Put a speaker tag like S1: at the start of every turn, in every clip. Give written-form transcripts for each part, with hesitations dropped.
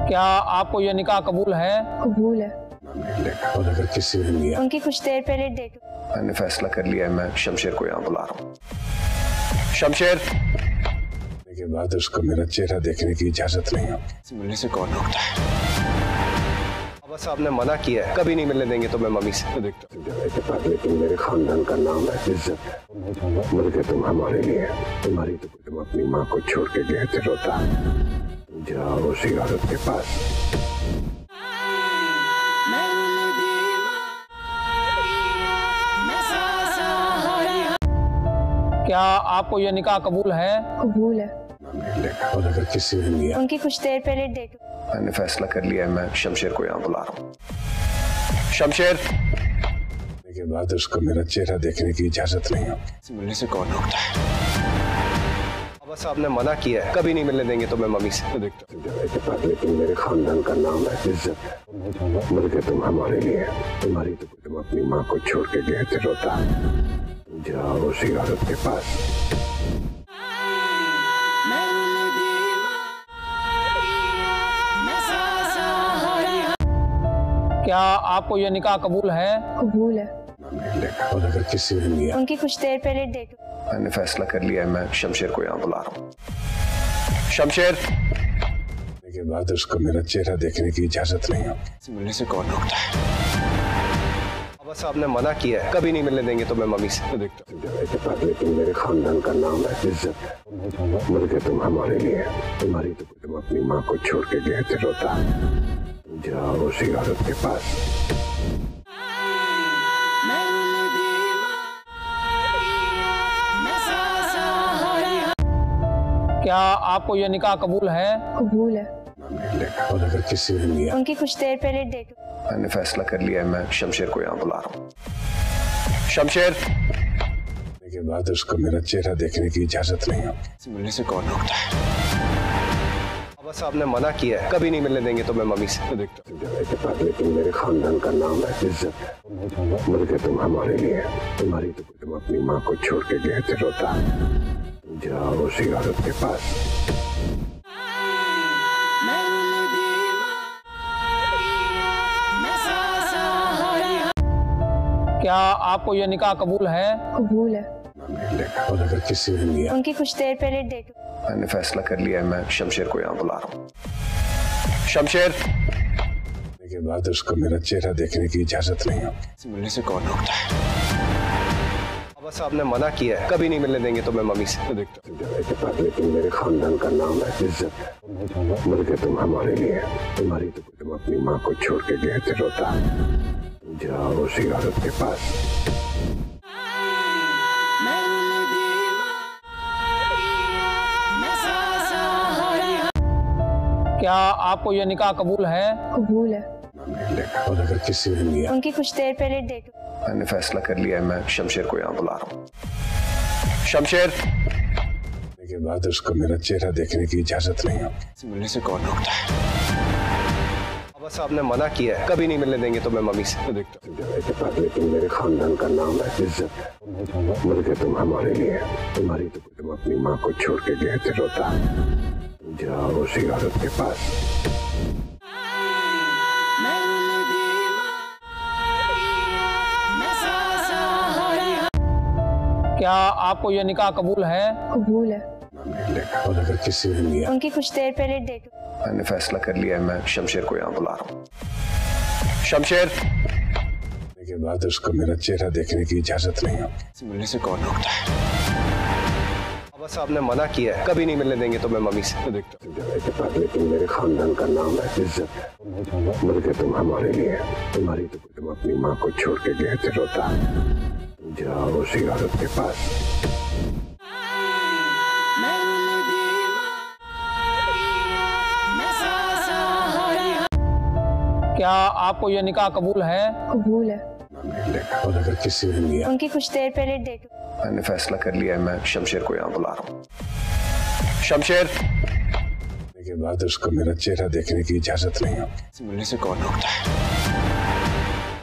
S1: क्या आपको ये निकाह कबूल है?
S2: कबूल है।
S3: और अगर किसी ने लिया,
S2: उनकी कुछ देर पहले डेट।
S3: मैंने फैसला कर लिया है, मैं शमशेर को यहाँ बुला रहा हूँ। शमशेर के बाद उसको मेरा चेहरा देखने की इजाजत नहीं होगी। मिलने से कौन रोकता है? बाबा साहब ने मना किया है, कभी नहीं मिलने देंगे। तो मैं मम्मी से देखता हूँ, लेकिन मेरे खानदान का नाम है, इज्जत है। मुझे तुम हमारे लिए, तुम्हारी तो तुम अपनी माँ को छोड़ के गए थे रोता। जाओ उसी औरत के पास।
S1: क्या आपको ये निकाह कबूल है?
S2: कबूल है।
S3: और अगर किसी ने लिया,
S2: उनकी कुछ देर पहले डेट।
S3: मैंने फैसला कर लिया है, मैं शमशेर को यहाँ बुला रहा हूँ। शमशेर के बाद उसको मेरा चेहरा देखने की इजाजत नहीं होगी। मिलने से कौन रोकता है? बाबा साहब ने मना किया है, कभी नहीं मिलने देंगे। तो मैं मम्मी से देखता हूँ, लेकिन मेरे खानदान का नाम है, इज्जत है। मुझे तुम हमारे लिए, तुम्हारी तो तुम अपनी माँ को छोड़ के गए थे रोता। जाओ उसी औरत के पास।
S1: क्या आपको ये निकाह कबूल है?
S2: कबूल है।
S3: और अगर किसी ने लिया,
S2: उनकी कुछ देर पहले डेट।
S3: मैंने फैसला कर लिया है, मैं शमशेर को यहाँ बुला रहा हूँ। शमशेर के बाद उसको मेरा चेहरा देखने की इजाजत नहीं होगी। मिलने से कौन रोकता है? बाबा साहब ने मना किया है, कभी नहीं मिलने देंगे। तो मैं मम्मी से देखता हूँ, लेकिन मेरे खानदान का नाम है, इज्जत है। मुझे तुम हमारे लिए, तुम्हारी तो तुम अपनी माँ को छोड़ के गए थे रोता। जाओ उसी औरत के पास।
S1: क्या आपको ये निकाह कबूल है?
S2: कबूल है।
S3: और अगर किसी ने लिया,
S2: उनकी कुछ देर पहले डेट।
S3: मैंने फैसला कर लिया है, मैं शमशेर को यहाँ बुला रहा हूँ। शमशेर के बाद उसको मेरा चेहरा देखने की इजाजत नहीं होगी। मिलने से कौन रोकता है? बाबा साहब ने मना किया है, कभी नहीं मिलने देंगे। तो मैं मम्मी से देखता हूँ, लेकिन मेरे खानदान का नाम है, इज्जत है। मुझे तुम हमारे लिए, तुम्हारी तो तुम अपनी माँ को छोड़ के गए थे रोता। जाओ उसी औरत के पास।
S1: क्या आपको ये निकाह कबूल है?
S2: कबूल है।
S3: और अगर किसी ने लिया,
S2: उनकी कुछ देर पहले डेट।
S3: मैंने फैसला कर लिया है, मैं शमशेर को यहाँ बुला रहा हूँ। शमशेर के बाद उसको मेरा चेहरा देखने की इजाजत नहीं होगी। मिलने से कौन रोकता है? बाबा साहब ने मना किया है, कभी नहीं मिलने देंगे। तो मैं मम्मी से देखता हूँ, लेकिन मेरे खानदान का नाम है, इज्जत है। मुझे तुम हमारे लिए, तुम्हारी तो तुम अपनी माँ को छोड़ के गए थे रोता। जाओ उसी औरत के पास।
S1: क्या आपको ये निकाह कबूल है?
S2: कबूल है।
S3: और अगर किसी ने लिया,
S2: उनकी कुछ देर पहले डेट।
S3: मैंने फैसला कर लिया है, मैं शमशेर को यहाँ बुला रहा हूँ। शमशेर के बाद उसको मेरा चेहरा देखने की इजाजत नहीं होगी। मिलने से कौन रोकता है? बाबा साहब ने मना किया है, कभी नहीं मिलने देंगे। तो मैं मम्मी से देखता हूँ, लेकिन मेरे खानदान का नाम है, इज्जत है। मुझे तुम हमारे लिए, तुम्हारी तो तुम अपनी माँ को छोड़ के गए थे रोता। जाओ उसी औरत के पास।
S1: क्या आपको ये निकाह कबूल है?
S2: कबूल है।
S3: और अगर किसी ने लिया,
S2: उनकी कुछ देर पहले डेट।
S3: मैंने फैसला कर लिया है, मैं शमशेर को यहाँ बुला रहा हूँ। शमशेर के बाद उसको मेरा चेहरा देखने की इजाजत नहीं होगी। मिलने से कौन रोकता है? बाबा साहब ने मना किया है, कभी नहीं मिलने देंगे। तो मैं मम्मी से देखता हूँ, लेकिन मेरे खानदान का नाम है, इज्जत है। मुझे तुम हमारे लिए, तुम्हारी तो तुम अपनी माँ को छोड़ के गए थे रोता। जाओ उसी औरत के पास।
S1: क्या आपको ये निकाह कबूल है?
S2: कबूल है।
S3: और अगर किसी ने लिया,
S2: उनकी कुछ देर पहले डेट।
S3: मैंने फैसला कर लिया है, मैं शमशेर को यहाँ बुला रहा हूँ। शमशेर के बाद उसको मेरा चेहरा देखने की इजाजत नहीं होगी। मिलने से कौन रोकता है?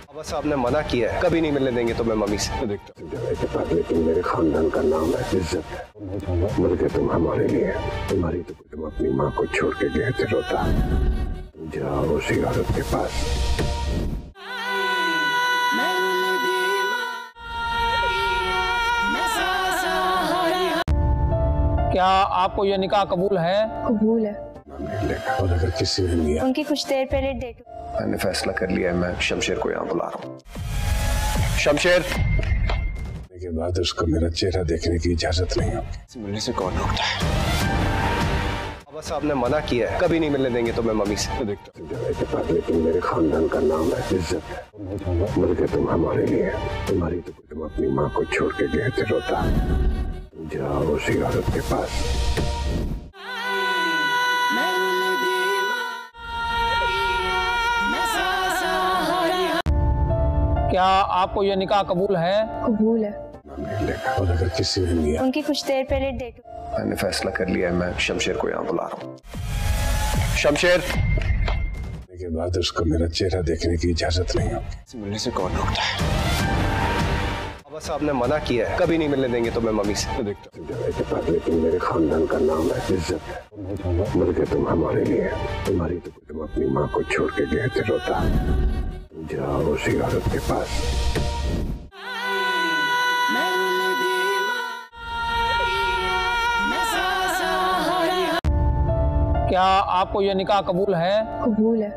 S3: बाबा साहब ने मना किया है, कभी नहीं मिलने देंगे। तो मैं मम्मी से देखता हूँ, लेकिन मेरे खानदान का नाम है, इज्जत है। मुझे तुम हमारे लिए, तुम्हारी तो तुम अपनी माँ को छोड़ के गए थे रोता। जाओ उसी औरत के पास।
S1: क्या आपको यह निकाह कबूल है?
S2: कबूल है।
S3: और अगर किसी ने लिया,
S2: उनकी कुछ देर पहले डेट
S3: मैंने फैसला कर लिया है, मैं शमशेर को यहाँ बुला रहा हूँ। शमशेर के बाद उसको मेरा चेहरा देखने की इजाजत नहीं होगी। मिलने से कौन रोकता है? बाबा साहब ने मना किया है, कभी नहीं मिलने देंगे तो मैं मम्मी से देखता हूँ। लेकिन मेरे खानदान का नाम है, इज्जत है। मर गए तुम हमारे लिए, तुम्हारी तो तुम अपनी माँ को छोड़ के गए थे रोता। जाओ उसी औरत के पास।
S1: क्या आपको यह निकाह कबूल है?
S2: कबूल है।
S3: और अगर किसी ने लिया,
S2: उनकी कुछ देर पहले डेट
S3: मैंने फैसला कर लिया है, मैं शमशेर को यहाँ बुला रहा हूँ। शमशेर के बाद उसको मेरा चेहरा देखने की इजाजत नहीं होगी। मिलने से कौन रोकता है? बाबा साहब ने मना किया है, कभी नहीं मिलने देंगे तो मैं मम्मी से देखता हूँ। लेकिन मेरे खानदान का नाम है, इज्जत है। मर गए तुम हमारे लिए, तुम्हारी तो तुम अपनी माँ को छोड़ के गए थे रोता। जाओ उसी औरत के पास।
S1: क्या आपको यह निकाह कबूल है?
S2: कबूल है।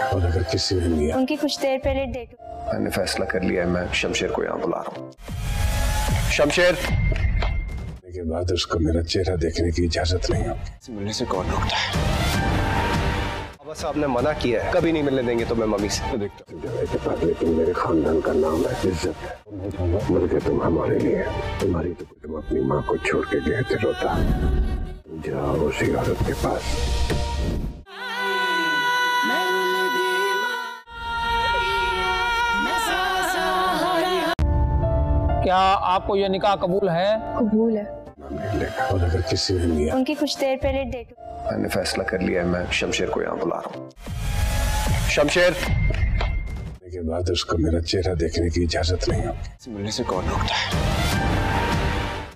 S3: और अगर किसी ने लिया,
S2: उनकी कुछ देर पहले डेट
S3: मैंने फैसला कर लिया है, मैं शमशेर को यहाँ बुला रहा हूँ। शमशेर के बाद उसको मेरा चेहरा देखने की इजाजत नहीं होगी। मिलने से कौन रोकता है? बाबा साहब ने मना किया है, कभी नहीं मिलने देंगे तो मैं मम्मी से देखता हूँ। लेकिन मेरे खानदान का नाम है, इज्जत है। मर गए तुम हमारे लिए, तुम्हारी तो तुम अपनी माँ को छोड़ के गए थे रोता। जाओ उसी औरत के पास।
S1: क्या आपको यह निकाह कबूल है?
S2: कबूल है।
S3: और अगर किसी ने लिया,
S2: उनकी कुछ देर पहले डेट
S3: मैंने फैसला कर लिया है, मैं शमशेर को यहाँ बुला रहा हूँ। शमशेर के बाद उसको मेरा चेहरा देखने की इजाजत नहीं होगी। मिलने से कौन रोकता है?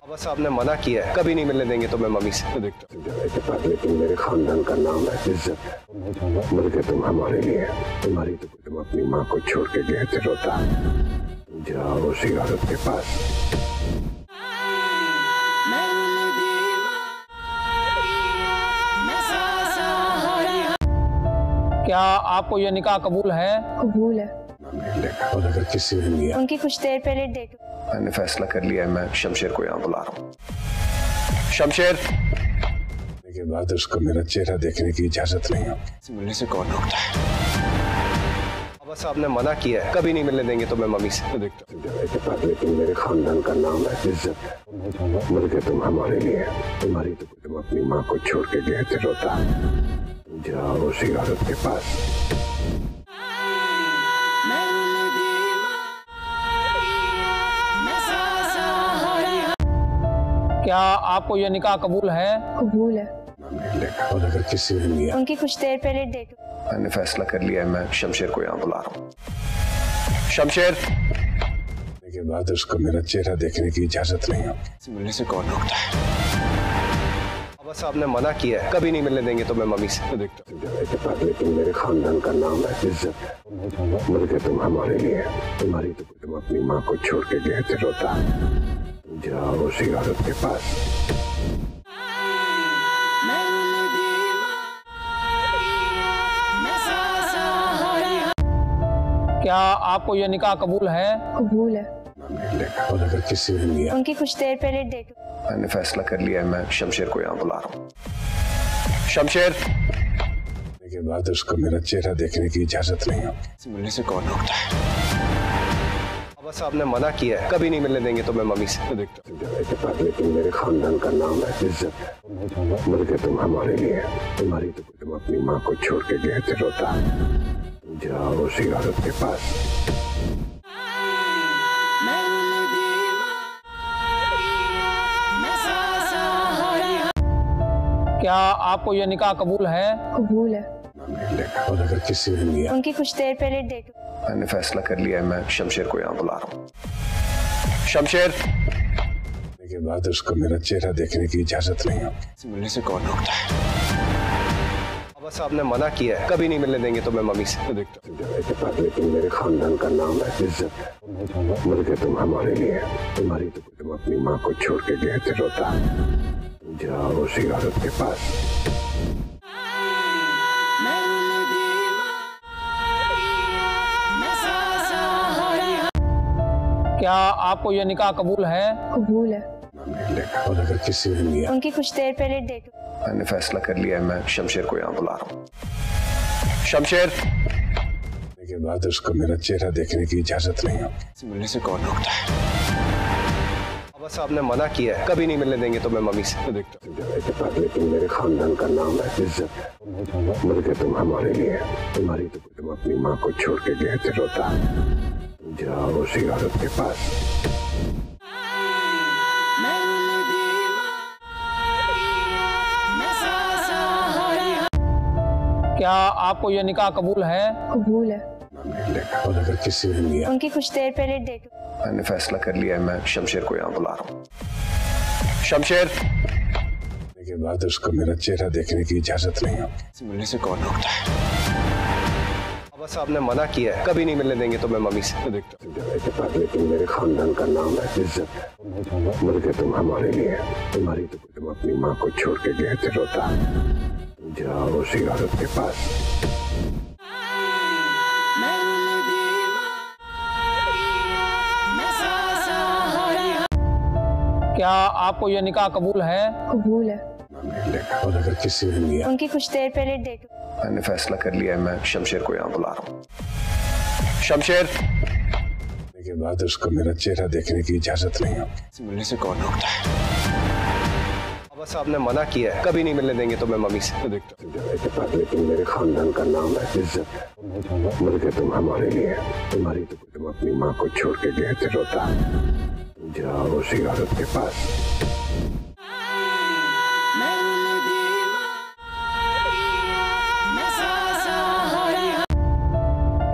S3: बाबा साहब ने मना किया है, कभी नहीं मिलने देंगे तो मैं मम्मी से देखता हूँ। लेकिन मेरे खानदान का नाम है, इज्जत है। मर गए तुम हमारे लिए, तुम्हारी तो तुम अपनी माँ को छोड़ के गए थे रोता। जाओ उसी औरत के पास।
S1: क्या आपको यह निकाह कबूल है?
S2: कबूल है।
S3: और अगर किसी ने लिया,
S2: उनकी कुछ देर पहले डेट
S3: मैंने फैसला कर लिया है, मैं शमशेर को यहाँ बुला रहा हूँ। शमशेर के बाद उसको मेरा चेहरा देखने की इजाजत नहीं होगी। मिलने से कौन रोकता है? बाबा साहब ने मना किया है, कभी नहीं मिलने देंगे तो मैं मम्मी से देखता हूँ। लेकिन मेरे खानदान का नाम है, इज्जत है। मर गए तुम हमारे लिए, तुम्हारी तो तुम अपनी माँ को छोड़ के गए थे रोता। जाओ उसी औरत के पास।
S1: क्या आपको यह निकाह कबूल है?
S2: कबूल है।
S3: और अगर किसी ने लिया,
S2: उनकी कुछ देर पहले डेट
S3: मैंने फैसला कर लिया है, मैं शमशेर को यहाँ बुला रहा हूँ। शमशेर के बाद उसको मेरा चेहरा देखने की इजाजत नहीं होगी। मिलने से कौन रोकता है? बाबा साहब ने मना किया है, कभी नहीं मिलने देंगे तो मैं मम्मी से देखता हूँ। लेकिन मेरे खानदान का नाम है, इज्जत है। मर गए तुम हमारे लिए, तुम्हारी तो तुम अपनी माँ को छोड़ के गए थे रोता। जाओ उसी औरत के पास।
S1: क्या आपको यह निकाह कबूल है?
S2: कबूल है।
S3: और अगर किसी ने लिया,
S2: उनकी कुछ देर पहले डेट
S3: मैंने फैसला कर लिया है, मैं शमशेर को यहाँ बुला रहा हूँ। शमशेर के बाद उसको मेरा चेहरा देखने की इजाजत नहीं होगी। मिलने से कौन रोकता है? बाबा साहब ने मना किया है, कभी नहीं मिलने देंगे तो मैं मम्मी से देखता हूँ। लेकिन मेरे खानदान का नाम है, इज्जत है। मर गए तुम हमारे लिए, तुम्हारी तो तुम अपनी माँ को छोड़ के गए थे रोता। जाओ उसी औरत के पास।
S1: क्या आपको यह निकाह कबूल है?
S2: कबूल है।
S3: और अगर किसी ने लिया,
S2: उनकी कुछ देर पहले डेट
S3: मैंने फैसला कर लिया है, मैं शमशेर को यहाँ बुला रहा हूँ। शमशेर के बाद उसको मेरा चेहरा देखने की इजाजत नहीं होगी। मिलने से कौन रोकता है? बस आपने मना किया है, कभी नहीं मिलने देंगे तो मैं मम्मी से देखता हूँ। लेकिन मेरे खानदान का नाम है, इज्जत है। मुर्गे तुम हमारे लिए, तुम्हारी तो तुम अपनी माँ को छोड़ के गए थे रोता। जाओ उसी औरत के पास।
S1: क्या आपको यह निकाह कबूल है?
S2: कबूल है।
S3: और अगर किसी ने लिया,
S2: उनकी कुछ देर पहले डेट
S3: मैंने फैसला कर लिया है, मैं शमशेर को यहाँ बुला रहा हूँ। शमशेर के बाद उसको मेरा चेहरा देखने की इजाजत नहीं होगी। मिलने से कौन रोकता है? बस आपने मना किया है, कभी नहीं मिलने देंगे तो मैं मम्मी से देखता हूँ। लेकिन मेरे खानदान का नाम है, इज्जत है। मुर्गे तुम हमारे लिए, तुम्हारी तो तुम अपनी माँ को छोड़ के गए थे रोता। जाओ उसी औरत के पास।
S1: क्या आपको यह निकाह कबूल है?
S2: कबूल है।
S3: और अगर किसी ने लिया,
S2: उनकी कुछ देर पहले डेट
S3: मैंने फैसला कर लिया है, मैं शमशेर को यहाँ बुला रहा हूँ। शमशेर के बाद उसको मेरा चेहरा देखने की इजाजत नहीं होगी। मिलने से कौन रोकता है? बस आपने मना किया है, कभी नहीं मिलने देंगे तो मैं मम्मी से देखता हूँ। लेकिन मेरे खानदान का नाम है, इज्जत है। मुर्गे तुम हमारे लिए, तुम्हारी तो तुम अपनी माँ को छोड़ के गए थे रोता। जाओ उसी औरत के पास।
S1: क्या आपको यह निकाह कबूल है?
S2: कबूल है।
S3: और अगर किसी ने लिया,
S2: उनकी कुछ देर पहले डेट
S3: मैंने फैसला कर लिया है, मैं शमशेर को यहाँ बुला रहा हूँ। शमशेर के बाद उसको मेरा चेहरा देखने की इजाजत नहीं होगी। मिलने से कौन रोकता है? बस आपने मना किया है, कभी नहीं मिलने देंगे तो मैं मम्मी से देखता हूँ। लेकिन मेरे खानदान का नाम है, इज्जत है। मुर्गे तुम हमारे लिए, तुम्हारी तो तुम अपनी माँ को छोड़ के गए थे रोता। जाओ उसी औरत के पास।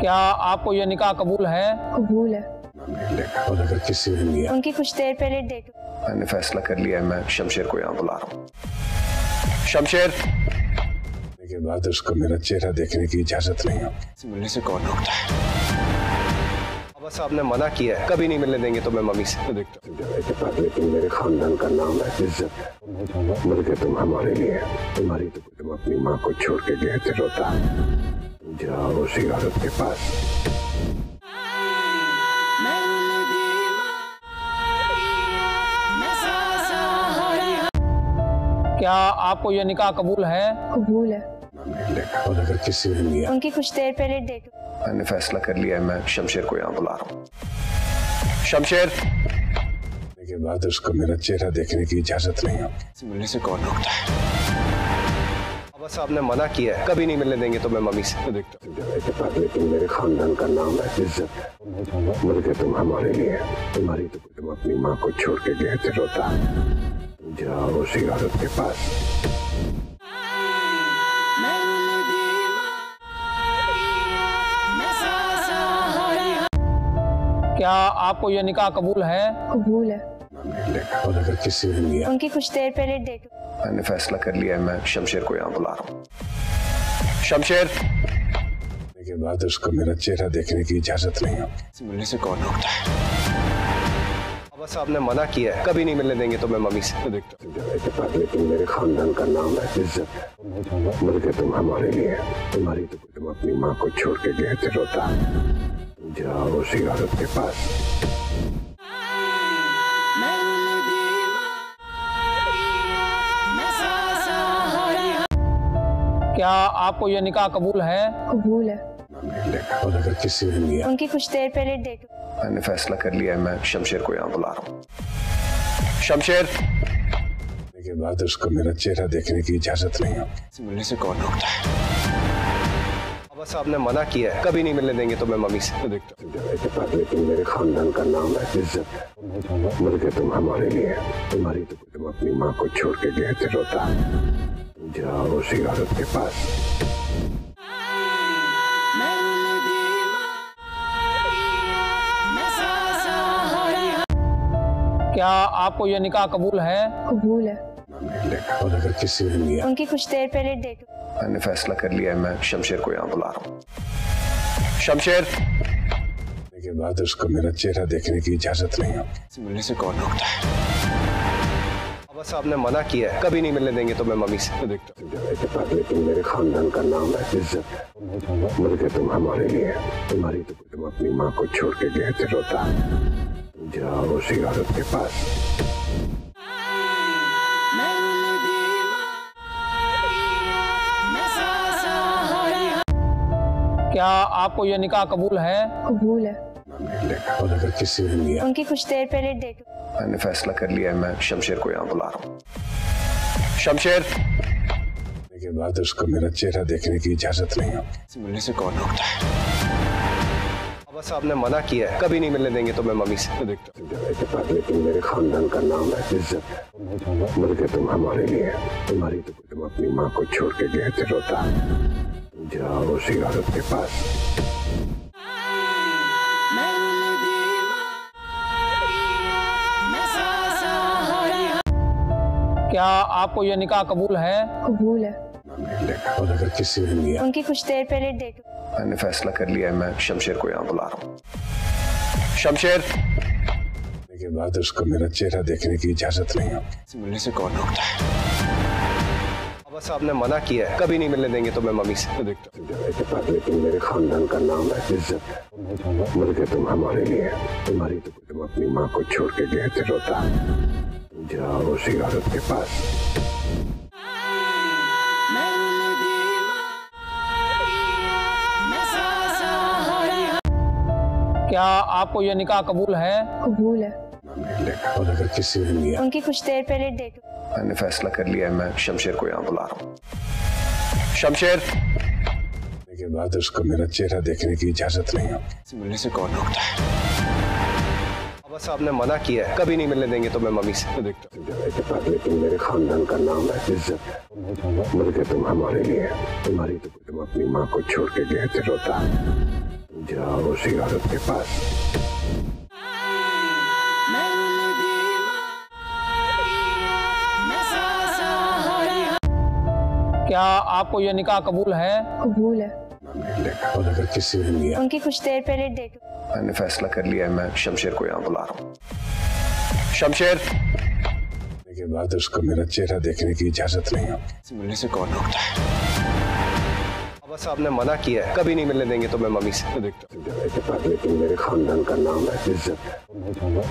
S1: क्या आपको यह निकाह कबूल है?
S2: कबूल है।
S3: और अगर किसी ने लिया,
S2: उनकी कुछ देर पहले डेट
S3: मैंने फैसला कर लिया है, मैं शमशेर को यहाँ बुला रहा हूँ। शमशेर के बाद उसको मेरा चेहरा देखने की इजाजत नहीं होगी। मिलने से कौन रोकता है? बस आपने मना किया है, कभी नहीं मिलने देंगे तो मैं मम्मी से देखता हूँ। लेकिन मेरे खानदान का नाम है, इज्जत है। मुर्गे तुम हमारे लिए, तुम्हारी तो तुम अपनी माँ को छोड़ के गए थे रोता। जाओ उसी औरत के पास।
S1: क्या आपको यह निकाह कबूल है?
S2: कबूल है।
S3: और अगर किसी ने लिया,
S2: उनकी कुछ देर पहले डेट
S3: मैंने फैसला कर लिया है, मैं शमशेर को यहाँ बुला रहा हूँ। शमशेर के बाद उसको मेरा चेहरा देखने की इजाजत नहीं होगी। मिलने से कौन रोकता है? बस आपने मना किया है, कभी नहीं मिलने देंगे तो मैं मम्मी से देखता हूँ। लेकिन मेरे खानदान का नाम है, इज्जत है। मुर्गे तुम हमारे लिए, तुम्हारी तो तुम अपनी माँ को छोड़ के गए थे रोता। जाओ उसी औरत के पास।
S1: क्या आपको यह निकाह कबूल है?
S2: कबूल है।
S3: और अगर किसी ने लिया,
S2: उनकी कुछ देर पहले डेट
S3: मैंने फैसला कर लिया है, मैं शमशेर को यहाँ बुला रहा हूँ। शमशेर के बाद उसको मेरा चेहरा देखने की इजाजत नहीं होगी। मिलने से कौन रोकता है? बस आपने मना किया है, कभी नहीं मिलने देंगे तो मैं मम्मी से देखता हूँ। लेकिन मेरे खानदान का नाम है, इज्जत है। मुर्गे तुम हमारे लिए, तुम्हारी तो तुम अपनी माँ को छोड़ के गए थे रोता। जाओ उसी औरत के पास।
S1: क्या आपको यह निकाह कबूल है?
S2: कबूल है।
S3: और अगर किसी ने लिया,
S2: उनकी कुछ देर पहले डेट
S3: मैंने फैसला कर लिया है, मैं शमशेर को यहाँ बुला रहा हूँ। शमशेर के बाद उसको मेरा चेहरा देखने की इजाजत नहीं होगी। मिलने से कौन रोकता है? बस आपने मना किया है, कभी नहीं मिलने देंगे तो मैं मम्मी से देखता हूँ। लेकिन मेरे खानदान का नाम है, इज्जत है। मुर्गे तुम हमारे लिए, तुम्हारी तो तुम अपनी माँ को छोड़ के गए थे रोता। जाओ उसी औरत के पास।
S1: क्या आपको यह निकाह कबूल है?
S2: कबूल है।
S3: और अगर किसी ने लिया,
S2: उनकी कुछ देर पहले डेट
S3: मैंने फैसला कर लिया है, मैं शमशेर को यहाँ बुला रहा हूँ। शमशेर के बाद उसको मेरा चेहरा देखने की इजाजत नहीं होगी। मिलने से कौन रोकता है? बाबा साहब ने मना किया है, कभी नहीं मिलने देंगे तो मैं मम्मी से देखता हूँ। लेकिन मेरे खानदान का नाम है, इज्जत है। मर के तुम हमारे लिए, तुम्हारी तो तुम अपनी माँ को छोड़ के गए थे रोता। जाओ उसी औरत के पास।
S1: क्या आपको यह निकाह कबूल है?
S2: कबूल है।
S3: और अगर किसी ने लिया,
S2: उनकी कुछ देर पहले डेट
S3: मैंने फैसला कर लिया है, मैं शमशेर को यहाँ बुला रहा हूँ। शमशेर के बाद उसको मेरा चेहरा देखने की इजाजत नहीं होगी। मिलने से कौन रोकता है? बाबा साहब ने मना किया है, कभी नहीं मिलने देंगे तो मैं मम्मी से देखता हूँ। लेकिन मेरे खानदान का नाम है, इज्जत है। मर के तुम हमारे लिए, तुम्हारी तो तुम अपनी माँ को छोड़ के गए थे रोता। जाओ उसी औरत के पास।
S1: क्या आपको यह निकाह कबूल है?
S2: कबूल है।
S3: और अगर किसी ने लिया,
S2: उनकी कुछ देर पहले डेट
S3: मैंने फैसला कर लिया है, मैं शमशेर को यहाँ बुला रहा हूँ। शमशेर के बाद उसको मेरा चेहरा देखने की इजाजत नहीं होगी। मिलने से कौन रोकता है? बाबा साहब ने मना किया है, कभी नहीं मिलने देंगे तो मैं मम्मी से देखता हूँ। लेकिन मेरे खानदान का नाम है, इज्जत है। मर के तुम हमारे लिए, तुम्हारी तो तुम अपनी माँ को छोड़ के गए थे रोता। जाओ उसी औरत के पास।
S1: क्या आपको यह निकाह कबूल है?
S2: कबूल है।
S3: और अगर किसी ने लिया,
S2: उनकी कुछ देर पहले डेट
S3: मैंने फैसला कर लिया है, मैं शमशेर को यहाँ बुला रहा हूँ। शमशेर के बाद उसको मेरा चेहरा देखने की इजाजत नहीं होगी। मिलने से कौन रोकता है? बाबा साहब ने मना किया है, कभी नहीं मिलने देंगे तो मैं मम्मी से देखता हूँ। लेकिन मेरे खानदान का नाम है, इज्जत है। मर के तुम हमारे लिए, तुम्हारी तो तुम अपनी माँ को छोड़ के गए थे रोता। जाओ उसी औरत के पास।
S1: क्या आपको यह निकाह कबूल है?
S2: कबूल है।
S3: और अगर किसी ने लिया,
S2: उनकी कुछ देर पहले डेट
S3: मैंने फैसला कर लिया है, मैं शमशेर को यहाँ बुला रहा हूँ। शमशेर के बाद उसको मेरा चेहरा देखने की इजाजत नहीं होगी। मिलने से कौन रोकता है? बाबा साहब ने मना किया है, कभी नहीं मिलने देंगे तो मैं मम्मी से देखता हूँ। लेकिन मेरे खानदान का नाम है, इज्जत है।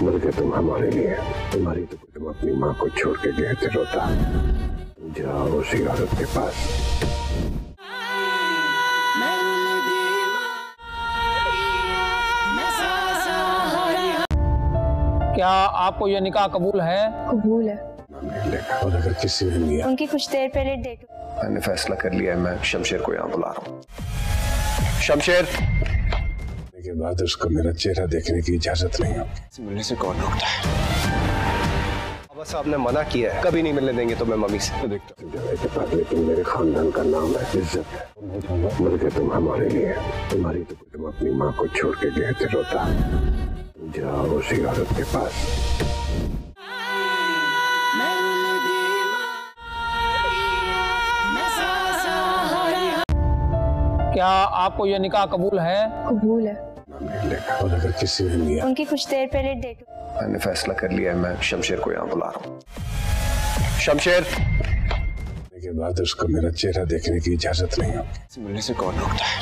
S3: मर के तुम हमारे लिए, तुम्हारी तो तुम अपनी माँ को छोड़ के गए थे रोता। जाओ उसी औरत के पास।
S1: क्या आपको यह निकाह कबूल है?
S2: कबूल है।
S3: और अगर किसी ने लिया,
S2: उनकी कुछ देर पहले डेट
S3: मैंने फैसला कर लिया है, मैं शमशेर को यहाँ बुला रहा हूँ। शमशेर के बाद उसको मेरा चेहरा देखने की इजाजत नहीं होगी। मिलने से कौन रोकता है? बाबा साहब ने मना किया है, कभी नहीं मिलने देंगे तो मैं मम्मी से देखता हूँ। लेकिन मेरे खानदान का नाम है, इज्जत है। मर के तुम हमारे लिए, तुम्हारी तो तुम अपनी माँ को छोड़ के गए थे रोता। जाओ उसी औरत के पास।
S1: क्या आपको यह निकाह कबूल है?
S2: कबूल है।
S3: और अगर किसी ने लिया,
S2: उनकी कुछ देर पहले डेट
S3: मैंने फैसला कर लिया है, मैं शमशेर को यहाँ बुला रहा हूँ। शमशेर के बाद उसको मेरा चेहरा देखने की इजाजत नहीं होगी। मिलने से कौन रोकता है?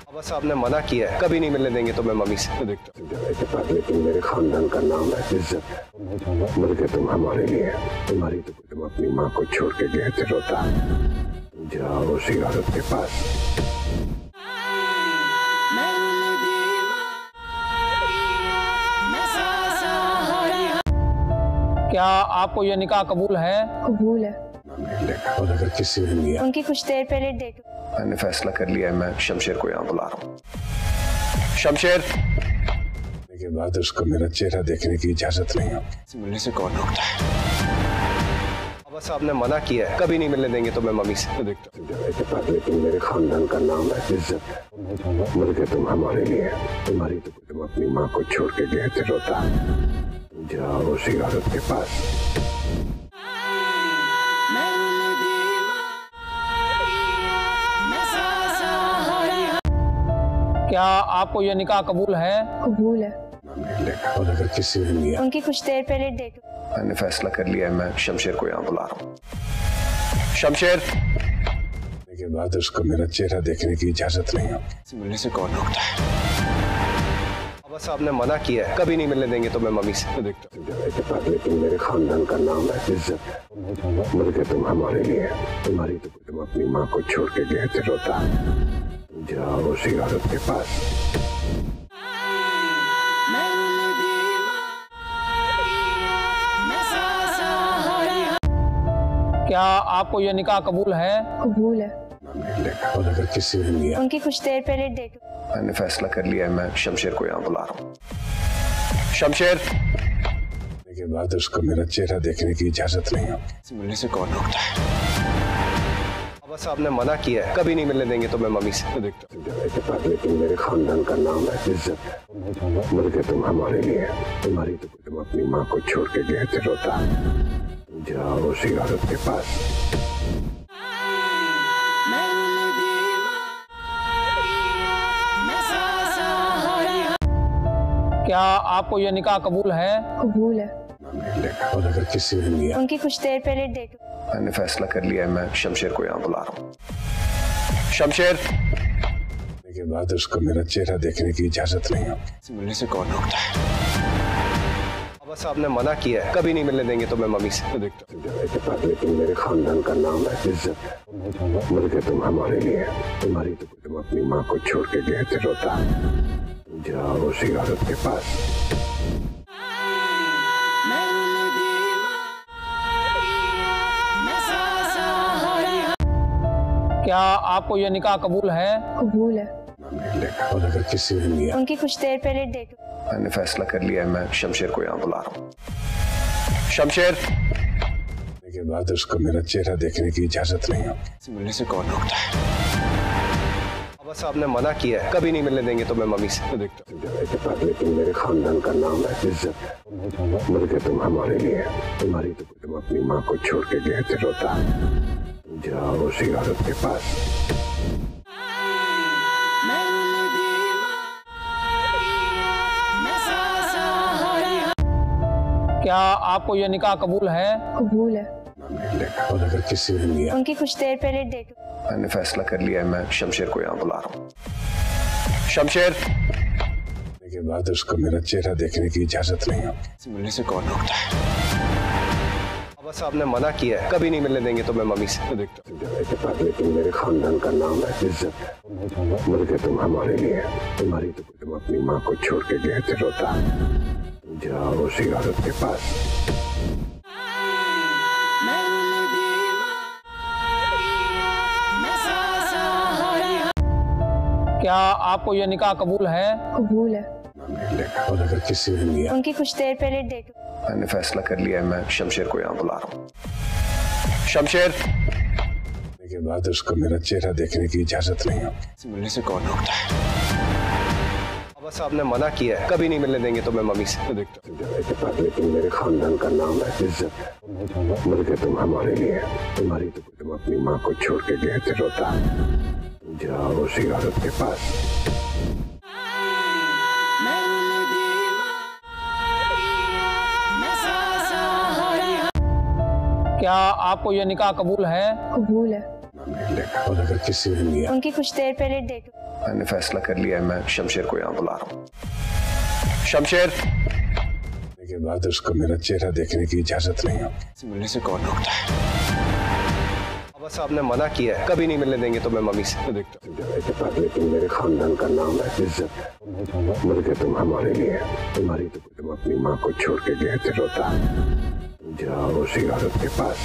S3: बाबा साहब ने मना किया है, कभी नहीं मिलने देंगे तो मैं मम्मी से देखता हूँ। लेकिन मेरे खानदान का नाम है, इज्जत है। मर के तुम हमारे लिए, तुम्हारी तो तुम अपनी माँ को छोड़ के गए थे रोता। जाओ उसी औरत के पास।
S1: क्या आपको यह निकाह कबूल है?
S2: कबूल है।
S3: और अगर किसी ने लिया,
S2: उनकी कुछ देर पहले डेट
S3: मैंने फैसला कर लिया है, मैं शमशेर को यहाँ बुला रहा हूँ। शमशेर के बाद उसको मेरा चेहरा देखने की इजाजत नहीं होगी। मिलने से कौन रोकता है? बाबा साहब ने मना किया है, कभी नहीं मिलने देंगे तो मैं मम्मी से देखता हूँ। लेकिन मेरे खानदान का नाम है, इज्जत है। मर के तुम हमारे लिए, तुम्हारी तो तुम अपनी माँ को छोड़ के गए थे रोता। जाओ उसी औरत के पास।
S1: क्या आपको यह निकाह कबूल है?
S2: कबूल है।
S3: और अगर किसी ने लिया,
S2: उनकी कुछ देर पहले डेट
S3: मैंने फैसला कर लिया है, मैं शमशेर को यहाँ बुला रहा हूँ। शमशेर के बाद उसको मेरा चेहरा देखने की इजाजत नहीं होगी। मिलने से कौन रोकता है? बाबा साहब ने मना किया है, कभी नहीं मिलने देंगे तो मैं मम्मी से देखता हूँ। लेकिन मेरे खानदान का नाम है, इज्जत है। बल्कि तुम हमारे लिए, तुम्हारी तो तुम अपनी माँ को छोड़ के गए थे रोता। जाओ उसी औरत के पास।
S1: क्या आपको यह निकाह कबूल है?
S2: कबूल है।
S3: और अगर किसी ने लिया,
S2: उनकी कुछ देर पहले डेट
S3: मैंने फैसला कर लिया है, मैं शमशेर को यहाँ बुला रहा हूँ। शमशेर के बाद उसको मेरा चेहरा देखने की इजाजत नहीं होगी। मिलने से कौन रोकता है? बाबा साहब ने मना किया है, कभी नहीं मिलने देंगे तो मैं मम्मी से देखता हूँ। लेकिन मेरे खानदान का नाम है, इज्जत है। बल्कि तुम हमारे लिए, तुम्हारी तो तुम अपनी माँ को छोड़ के गए थे रोता। जाओ उसी औरत के पास।
S1: क्या आपको यह निकाह कबूल है?
S2: कबूल है।
S3: और अगर किसी ने लिया,
S2: उनकी कुछ देर पहले डेट
S3: मैंने फैसला कर लिया है, मैं शमशेर को यहाँ बुला रहा हूँ। शमशेर के बाद उसको मेरा चेहरा देखने की इजाजत नहीं होगी। मिलने से कौन रोकता है? बाबा साहब ने मना किया है, कभी नहीं मिलने देंगे तो मैं मम्मी से देखता हूँ। लेकिन मेरे खानदान का नाम है, इज्जत है। बल्कि तुम हमारे लिए, तुम्हारी तो तुम अपनी माँ को छोड़ के गए थे रोता। जाओ उसी औरत के पास।
S1: क्या आपको यह निकाह कबूल है?
S2: कबूल है।
S3: और अगर किसी ने लिया,
S2: उनकी कुछ देर पहले डेट
S3: मैंने फैसला कर लिया है, मैं शमशेर को यहाँ बुला रहा हूँ। शमशेर के बाद उसको मेरा चेहरा देखने की इजाजत नहीं होगी। मिलने से कौन रोकता है? बाबा साहब ने मना किया है, कभी नहीं मिलने देंगे तो मैं मम्मी से देखता हूँ। लेकिन मेरे खानदान का नाम है, इज्जत है। बल्कि तुम हमारे लिए, तुम्हारी तो तुम अपनी माँ को छोड़ के गए थे रोता। जाओ उसी औरत के पास।
S1: क्या आपको यह निकाह कबूल है?
S2: कबूल है।
S3: और अगर किसी ने लिया,
S2: उनकी कुछ देर पहले डेट
S3: मैंने फैसला कर लिया है, मैं शमशेर को यहाँ बुला रहा हूँ। शमशेर के बाद उसको मेरा चेहरा देखने की इजाजत नहीं होगी। मिलने से कौन रोकता है? बाबा साहब ने मना किया है, कभी नहीं मिलने देंगे तो मैं मम्मी से देखता हूँ। लेकिन मेरे खानदान का नाम है, इज्जत है। बल्कि तुम हमारे लिए, तुम्हारी तो तुम अपनी माँ को छोड़ के गए थे रोता। जाओ उसी औरत के पास।
S1: क्या आपको यह निकाह कबूल है?
S2: कबूल है।
S3: और अगर किसी ने लिया,
S2: उनकी कुछ देर पहले डेट
S3: मैंने फैसला कर लिया है, मैं शमशेर को यहाँ बुला रहा हूँ। शमशेर के बाद उसको मेरा चेहरा देखने की इजाजत नहीं होगी। मिलने से कौन रोकता है? बाबा साहब ने मना किया है, कभी नहीं मिलने देंगे तो मैं मम्मी से देखता हूँ। लेकिन मेरे खानदान का नाम है, इज्जत है। बल्कि तुम हमारे लिए, तुम्हारी तो तुम अपनी माँ को छोड़ के गए थे रोता। जाओ उसी औरत के पास।
S1: क्या आपको यह निकाह कबूल है?
S2: कबूल है।
S3: और अगर किसी ने लिया,
S2: उनकी कुछ देर पहले डेट
S3: मैंने फैसला कर लिया है, मैं शमशेर को यहाँ बुला रहा हूँ। शमशेर के बाद उसको मेरा चेहरा देखने की इजाजत नहीं होगी। मिलने से कौन रोकता है? बाबा साहब ने मना किया है, कभी नहीं मिलने देंगे तो मैं मम्मी से देखता हूँ। लेकिन मेरे खानदान का नाम है, इज्जत है। बल्कि तुम हमारे लिए, तुम्हारी तो तुम अपनी माँ को छोड़ के गए थे रोता। जाओ उसी औरत के पास।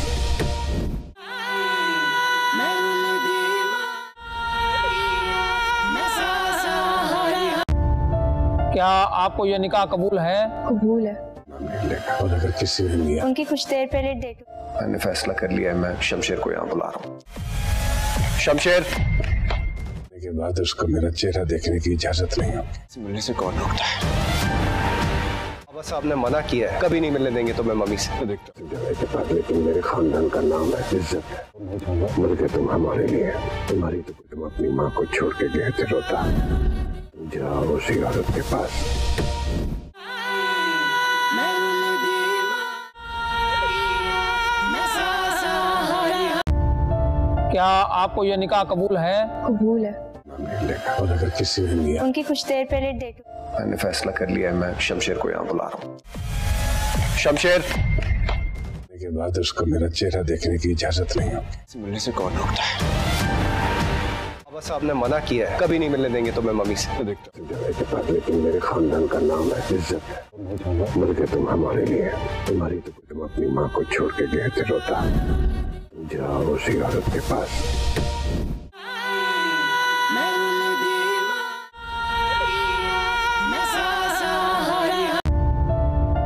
S1: क्या आपको यह निकाह कबूल है?
S2: कबूल है।
S3: और अगर किसी ने लिया,
S2: उनकी कुछ देर पहले डेट
S3: मैंने फैसला कर लिया है, मैं शमशेर को यहाँ बुला रहा हूँ। शमशेर के बाद उसको मेरा चेहरा देखने की इजाजत नहीं होगी। मिलने से कौन रोकता है? बाबा साहब ने मना किया है, कभी नहीं मिलने देंगे तो मैं मम्मी से देखता हूँ। लेकिन मेरे खानदान का नाम है, इज्जत है। बल्कि तुम हमारे लिए, तुम्हारी तो तुम अपनी माँ को छोड़ के गए थे रोता। जाओ उसी औरत के पास।
S1: क्या आपको यह निकाह कबूल है?
S2: कबूल है।
S3: मैंने देखा और अगर किसी ने लिया,
S2: उनकी कुछ देर पहले डेट
S3: मैंने फैसला कर लिया है, मैं शमशेर को यहाँ बुला रहा हूँ। शमशेर के बाद उसको मेरा चेहरा देखने की इजाजत नहीं होगी। मिलने से कौन रोकता है? बाबा साहब ने मना किया है, कभी नहीं मिलने देंगे तो मैं मम्मी से देखता हूँ। लेकिन मेरे खानदान का नाम है, इज्जत है। मर के तुम हमारे लिए, तुम्हारी तो तुम अपनी माँ को छोड़ के गए थे रोता। जाओ उसी औरत के पास।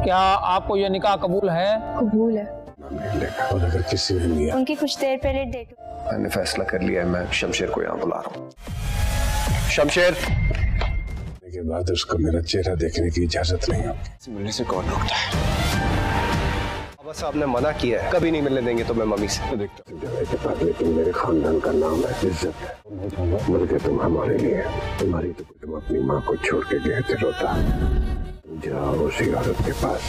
S1: क्या आपको यह निकाह कबूल है?
S2: कबूल है।
S3: मैंने देखा और अगर किसी ने लिया,
S2: उनकी कुछ देर पहले डेट
S3: मैंने फैसला कर लिया है, मैं शमशेर को यहाँ बुला रहा हूँ। शमशेर के बाद उसको मेरा चेहरा देखने की इजाजत नहीं होगी। मिलने से कौन रोकता है? बाबा साहब ने मना किया है, कभी नहीं मिलने देंगे तो मैं मम्मी से देखता हूँ। लेकिन मेरे खानदान का नाम है, इज्जत है। मर के तुम हमारे लिए, तुम्हारी तो तुम अपनी माँ को छोड़ के गए थे रोता। जाओ उसी औरत के पास।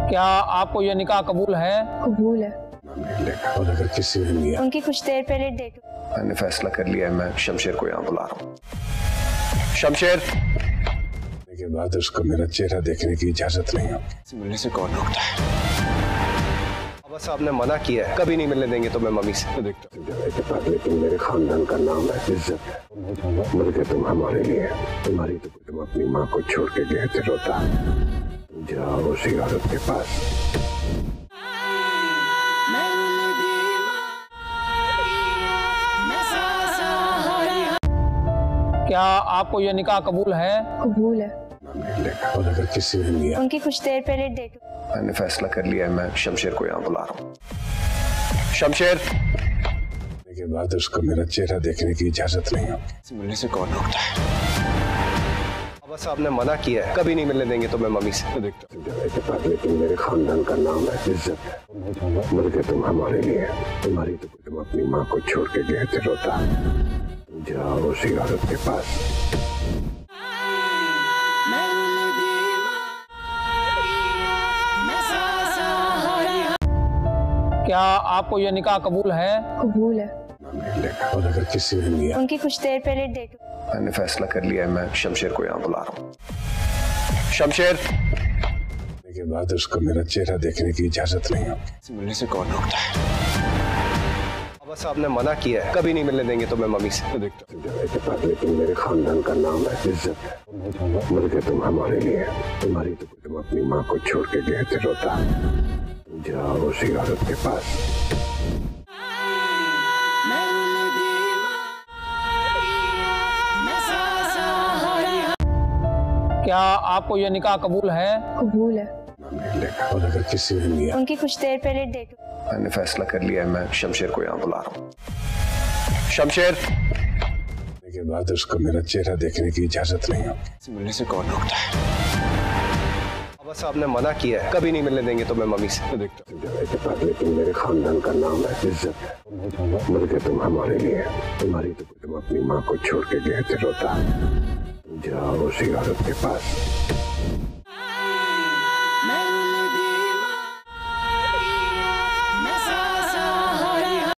S1: क्या आपको यह निकाह कबूल है?
S2: कबूल है।
S3: मैंने देखा और अगर किसी ने लिया,
S2: उनकी कुछ देर पहले डेट
S3: मैंने फैसला कर लिया है, मैं शमशेर को यहाँ बुला रहा हूँ। शमशेर के बाद उसको मेरा चेहरा देखने की इजाजत नहीं होगी। मिलने से कौन रोकता है? बाबा साहब ने मना किया है, कभी नहीं मिलने देंगे तो मैं मम्मी से देखता हूँ। लेकिन मेरे खानदान का नाम है, इज्जत है। मर के तुम हमारे लिए, तुम्हारी तो तुम अपनी माँ को छोड़ के गए थे रोता। जाओ उसी औरत के पास।
S1: क्या आपको यह निकाह कबूल है?
S2: कबूल है।
S3: मैंने देखा और अगर किसी ने लिया,
S2: उनकी कुछ देर पहले डेट
S3: मैंने फैसला कर लिया है, मैं शमशेर को यहाँ बुला रहा हूँ। शमशेर के बाद उसको मेरा चेहरा देखने की इजाजत नहीं होगी। मिलने से कौन रोकता है? बाबा साहब ने मना किया है, कभी नहीं मिलने देंगे तो मैं मम्मी से देखता हूँ। लेकिन मेरे खानदान का नाम है, इज्जत है। मर के तुम हमारे लिए, तुम्हारी तो तुम अपनी माँ को छोड़ के गए थे रोता। जाओ उसी औरत के पास।
S1: क्या आपको यह निकाह कबूल है?
S2: कबूल है।
S3: मैंने देखा और अगर किसी ने लिया,
S2: उनकी कुछ देर पहले डेट
S3: मैंने फैसला कर लिया है, मैं शमशेर को यहाँ बुला रहा हूँ। शमशेर के बाद उसको मेरा चेहरा देखने की इजाजत नहीं होगी। मिलने से कौन रोकता है? बाबा साहब ने मना किया है, कभी नहीं मिलने देंगे तो मैं मम्मी से देखता हूँ। लेकिन मेरे खानदान का नाम है, इज्जत है। मर के तुम हमारे लिए, तुम्हारी तो तुम अपनी माँ को छोड़ के गए थे रोता। जाओ उसी औरत के पास। क्या आपको यह निकाह कबूल है? मैंने देखा और अगर किसी ने लिया, मैंने फैसला कर लिया है, मैं शमशेर को यहाँ बुला रहा हूँ। शमशेर के बाद उसको मेरा चेहरा देखने की इजाजत नहीं होगी। मिलने से कौन रोकता है? बाबा साहब ने मना किया है, कभी नहीं मिलने देंगे तो मैं मम्मी से देखता हूँ। लेकिन मेरे खानदान का नाम है, इज्जत है। मर के तुम हमारे लिए, तुम्हारी तो तुम अपनी माँ को छोड़ के गए थे रोता।
S1: क्या आपको यह निकाह कबूल है?
S2: कबूल है।
S3: मैंने देखा और अगर किसी ने लिया,
S2: उनकी कुछ देर पहले डेट
S3: मैंने फैसला कर लिया है, मैं शमशेर को यहाँ बुला रहा हूँ। शमशेर के बाद उसको मेरा चेहरा देखने की इजाजत नहीं होगी। मिलने से कौन रोकता है? बाबा साहब ने मना किया है, कभी नहीं मिलने देंगे तो मैं मम्मी से देखता हूँ। लेकिन मेरे खानदान का नाम है, इज्जत है। मर के तुम हमारे लिए, तुम्हारी तो तुम अपनी माँ को छोड़ के गए थे रोता। जाओ उसी औरत के पास।